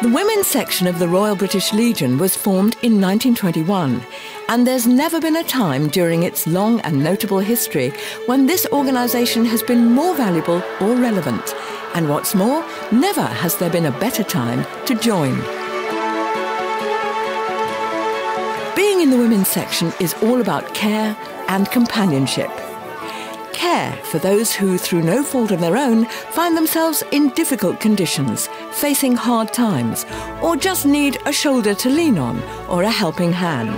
The women's section of the Royal British Legion was formed in 1921, and there's never been a time during its long and notable history when this organisation has been more valuable or relevant. And what's more, never has there been a better time to join. Being in the women's section is all about care and companionship. Care for those who, through no fault of their own, find themselves in difficult conditions, facing hard times, or just need a shoulder to lean on or a helping hand.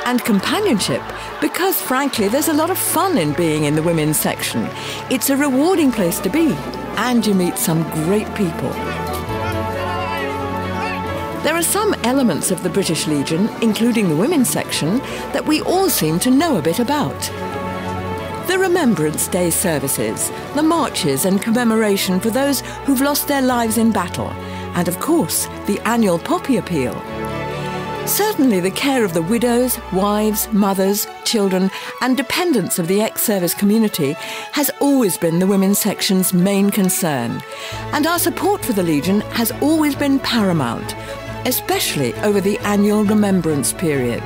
And companionship, because frankly there's a lot of fun in being in the women's section. It's a rewarding place to be, and you meet some great people. There are some elements of the British Legion, including the women's section, that we all seem to know a bit about. The Remembrance Day services, the marches and commemoration for those who've lost their lives in battle, and of course, the annual Poppy Appeal. Certainly the care of the widows, wives, mothers, children and dependents of the ex-service community has always been the women's section's main concern, and our support for the Legion has always been paramount, especially over the annual remembrance period.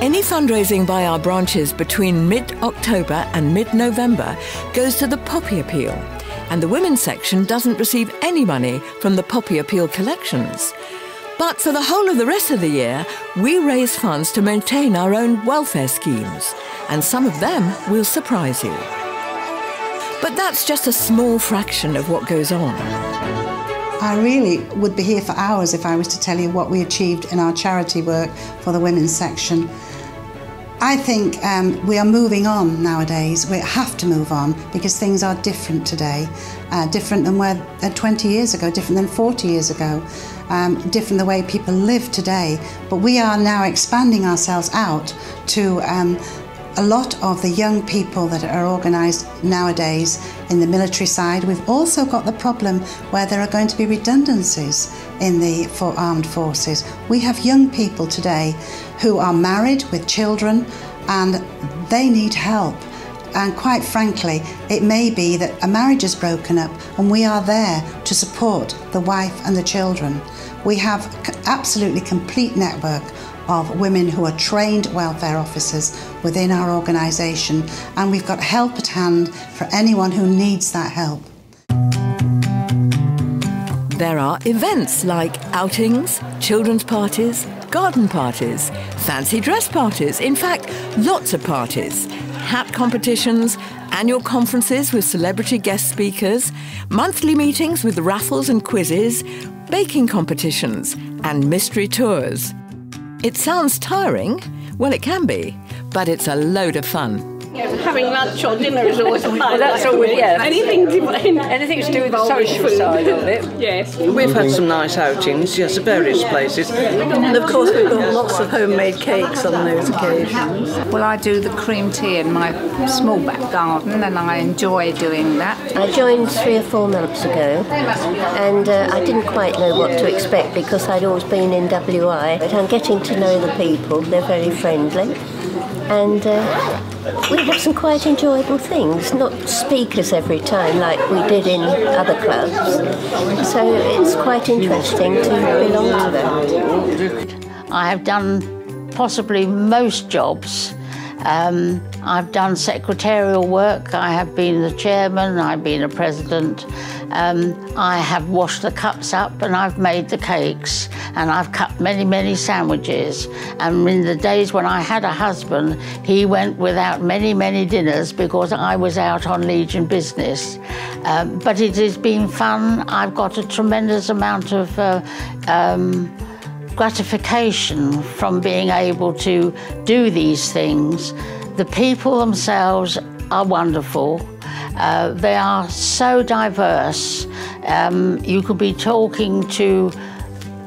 Any fundraising by our branches between mid-October and mid-November goes to the Poppy Appeal, and the women's section doesn't receive any money from the Poppy Appeal collections. But for the whole of the rest of the year, we raise funds to maintain our own welfare schemes, and some of them will surprise you. But that's just a small fraction of what goes on. I really would be here for hours if I was to tell you what we achieved in our charity work for the women's section. I think we are moving on nowadays. We have to move on because things are different today, different than 20 years ago, different than 40 years ago, different the way people live today. But we are now expanding ourselves out to a lot of the young people that are organised nowadays in the military side. We've also got the problem where there are going to be redundancies in the armed forces. We have young people today who are married with children and they need help. And quite frankly, it may be that a marriage is broken up and we are there to support the wife and the children. We have absolutely complete network of women who are trained welfare officers within our organisation, and we've got help at hand for anyone who needs that help. There are events like outings, children's parties, garden parties, fancy dress parties, in fact, lots of parties, hat competitions, annual conferences with celebrity guest speakers, monthly meetings with raffles and quizzes, baking competitions, and mystery tours. It sounds tiring? Well, it can be, but it's a load of fun. Having lunch or dinner is always a well, that's always, yeah. Anything to do with the social side of it. Yes. We've had some nice outings, yes, at various places. And of course we've got lots of homemade cakes on those occasions. Well, I do the cream tea in my small back garden and I enjoy doing that. I joined 3 or 4 months ago and I didn't quite know what to expect because I'd always been in WI, but I'm getting to know the people, they're very friendly. And we have some quite enjoyable things, not speakers every time like we did in other clubs. So it's quite interesting to belong to that. I have done possibly most jobs. I've done secretarial work, I have been the chairman, I've been a president, I have washed the cups up and I've made the cakes and I've cut many, many sandwiches. And in the days when I had a husband, he went without many, many dinners because I was out on Legion business. But it has been fun. I've got a tremendous amount of gratification from being able to do these things. The people themselves are wonderful. They are so diverse. You could be talking to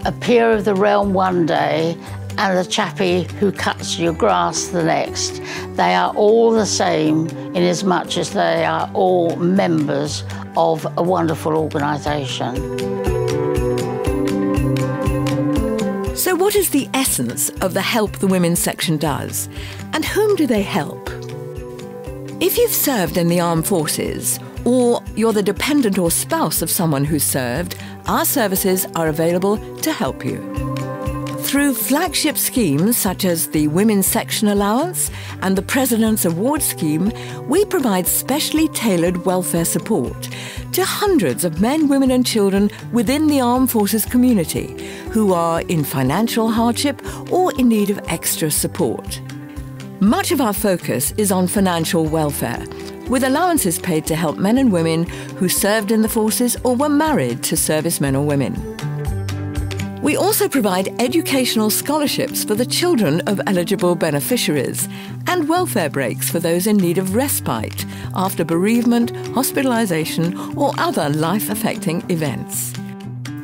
a peer of the realm one day and the chappie who cuts your grass the next. They are all the same in as much as they are all members of a wonderful organisation. So what is the essence of the help the women's section does? And whom do they help? If you've served in the armed forces, or you're the dependent or spouse of someone who served, our services are available to help you. Through flagship schemes such as the Women's Section Allowance and the President's Award Scheme, we provide specially tailored welfare support to hundreds of men, women and children within the Armed Forces community who are in financial hardship or in need of extra support. Much of our focus is on financial welfare, with allowances paid to help men and women who served in the forces or were married to servicemen or women. We also provide educational scholarships for the children of eligible beneficiaries and welfare breaks for those in need of respite after bereavement, hospitalisation or other life-affecting events.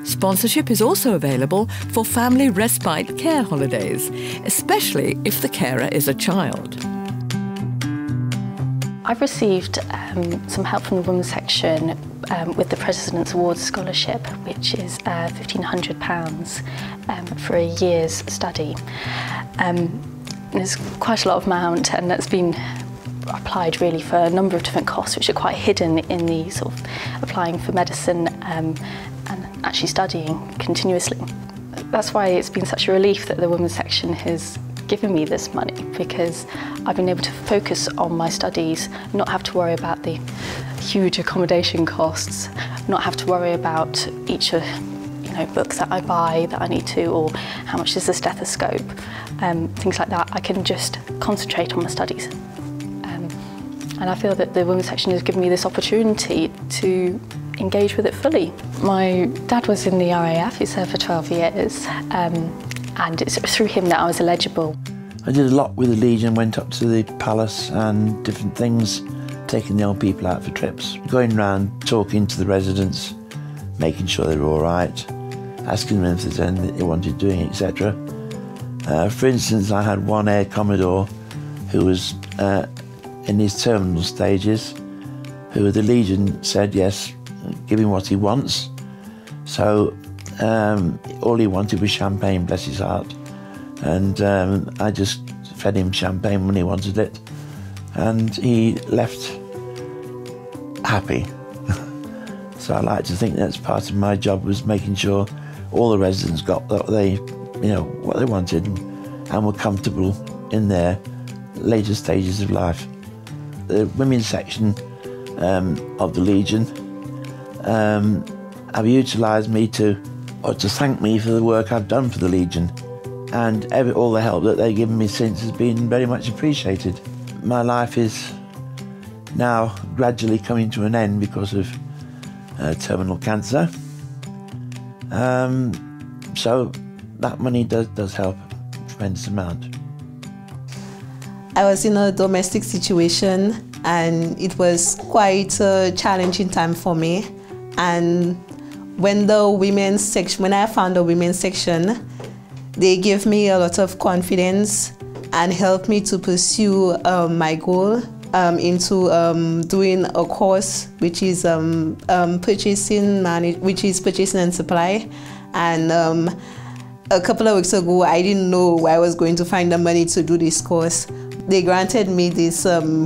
Sponsorship is also available for family respite care holidays, especially if the carer is a child. I've received some help from the Women's Section with the President's Award Scholarship, which is £1,500 for a year's study. There's quite a lot of amount, and that's been applied really for a number of different costs which are quite hidden in the sort of applying for medicine and actually studying continuously. That's why it's been such a relief that the Women's Section has given me this money, because I've been able to focus on my studies, not have to worry about the huge accommodation costs, not have to worry about each of books that I buy that I need to, or how much is the stethoscope, things like that. I can just concentrate on my studies. And I feel that the Women's Section has given me this opportunity to engage with it fully. My dad was in the RAF, he served for 12 years, and it's through him that I was eligible. I did a lot with the Legion, went up to the palace and different things, taking the old people out for trips, going around talking to the residents, making sure they were all right, asking them if there's anything they wanted doing, etc. For instance, I had one Air Commodore who was in his terminal stages, who the Legion said, yes, give him what he wants. So all he wanted was champagne, bless his heart. And I just fed him champagne when he wanted it. And he left happy. So I like to think that's part of my job, was making sure all the residents got what they wanted and were comfortable in their later stages of life. The Women's Section of the Legion have utilised me to thank me for the work I've done for the Legion, and all the help that they've given me since has been very much appreciated. My life is now gradually coming to an end because of terminal cancer, so that money does help a tremendous amount. I was in a domestic situation and it was quite a challenging time for me, and when I found the women's section, they gave me a lot of confidence and helped me to pursue my goal into doing a course which is purchasing and supply. And a couple of weeks ago, I didn't know where I was going to find the money to do this course. They granted me this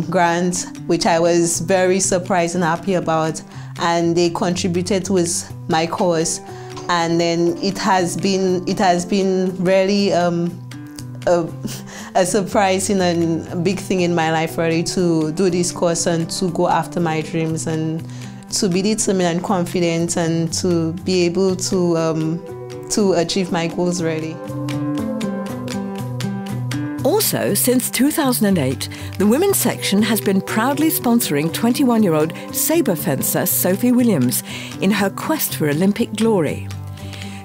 grant, which I was very surprised and happy about, and they contributed towards my course. And then it has been really a surprising and a big thing in my life, really, to do this course and to go after my dreams and to be determined and confident and to be able to achieve my goals, really. Also, since 2008, the Women's Section has been proudly sponsoring 21-year-old sabre fencer Sophie Williams in her quest for Olympic glory.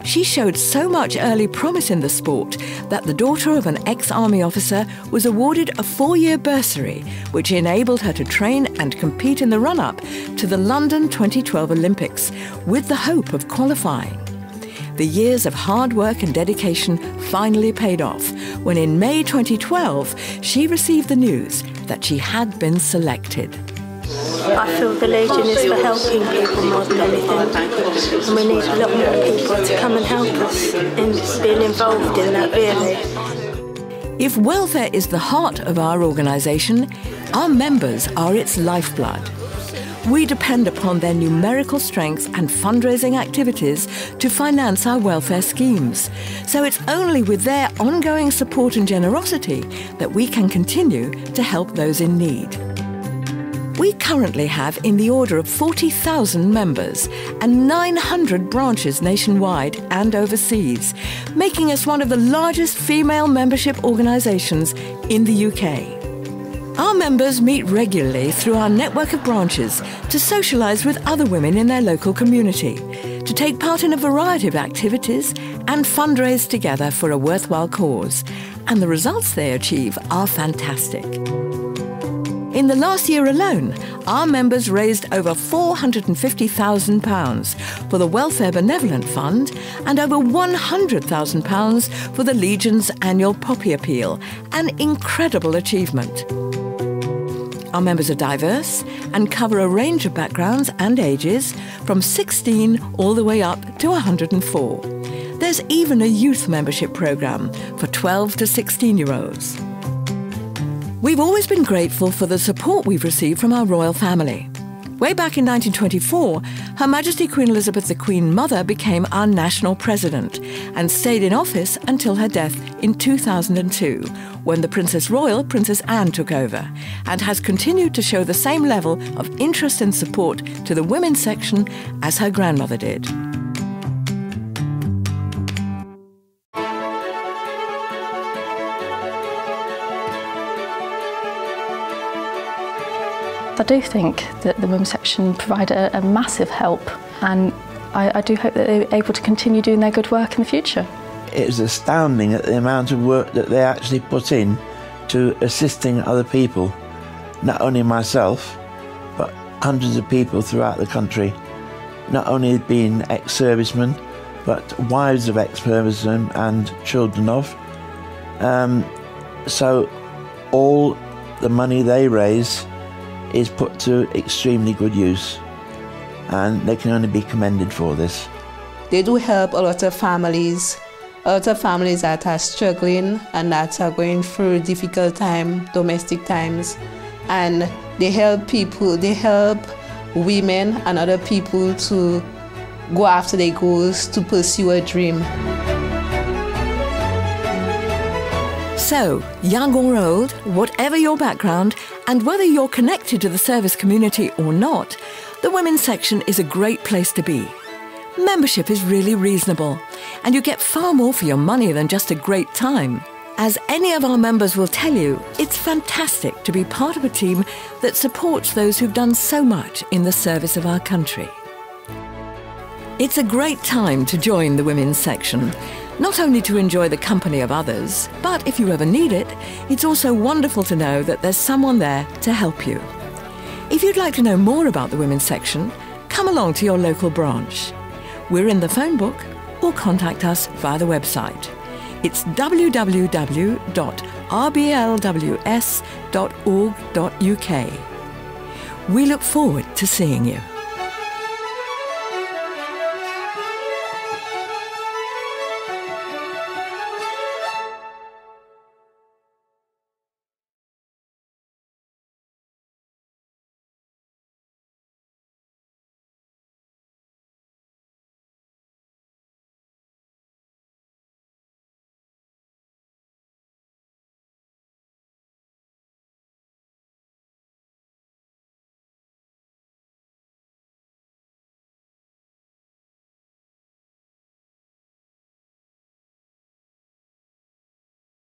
She showed so much early promise in the sport that the daughter of an ex-army officer was awarded a 4-year bursary, which enabled her to train and compete in the run-up to the London 2012 Olympics, with the hope of qualifying. The years of hard work and dedication finally paid off when in May 2012 she received the news that she had been selected. I feel the Legion is for helping people more than anything, and we need a lot more people to come and help us in being involved in that, really. If welfare is the heart of our organisation, our members are its lifeblood. we depend upon their numerical strength and fundraising activities to finance our welfare schemes. So it's only with their ongoing support and generosity that we can continue to help those in need. We currently have in the order of 40,000 members and 900 branches nationwide and overseas, making us one of the largest female membership organisations in the UK. Our members meet regularly through our network of branches to socialise with other women in their local community, to take part in a variety of activities and fundraise together for a worthwhile cause. And the results they achieve are fantastic. In the last year alone, our members raised over £450,000 for the Welfare Benevolent Fund and over £100,000 for the Legion's annual Poppy Appeal, an incredible achievement. Our members are diverse and cover a range of backgrounds and ages, from 16 all the way up to 104. There's even a youth membership programme for 12 to 16-year-olds. We've always been grateful for the support we've received from our royal family. Way back in 1924, Her Majesty Queen Elizabeth the Queen Mother became our national president and stayed in office until her death in 2002, when the Princess Royal, Princess Anne, took over, and has continued to show the same level of interest and support to the women's section as her grandmother did. I do think that the women's section provide a massive help, and I do hope that they're able to continue doing their good work in the future. It was astounding at the amount of work that they actually put in to assisting other people, not only myself, but hundreds of people throughout the country, not only being ex-servicemen, but wives of ex-servicemen and children of. So all the money they raise is put to extremely good use, and they can only be commended for this. They do help a lot of families that are struggling and that are going through difficult time, domestic times, and they help people, they help women and other people to go after their goals, to pursue a dream. So, young or old, whatever your background, and whether you're connected to the service community or not, the women's section is a great place to be. Membership is really reasonable, and you get far more for your money than just a great time. As any of our members will tell you, it's fantastic to be part of a team that supports those who've done so much in the service of our country. It's a great time to join the women's section, not only to enjoy the company of others, but if you ever need it, it's also wonderful to know that there's someone there to help you. If you'd like to know more about the women's section, come along to your local branch. We're in the phone book, or contact us via the website. It's www.rblws.org.uk. We look forward to seeing you.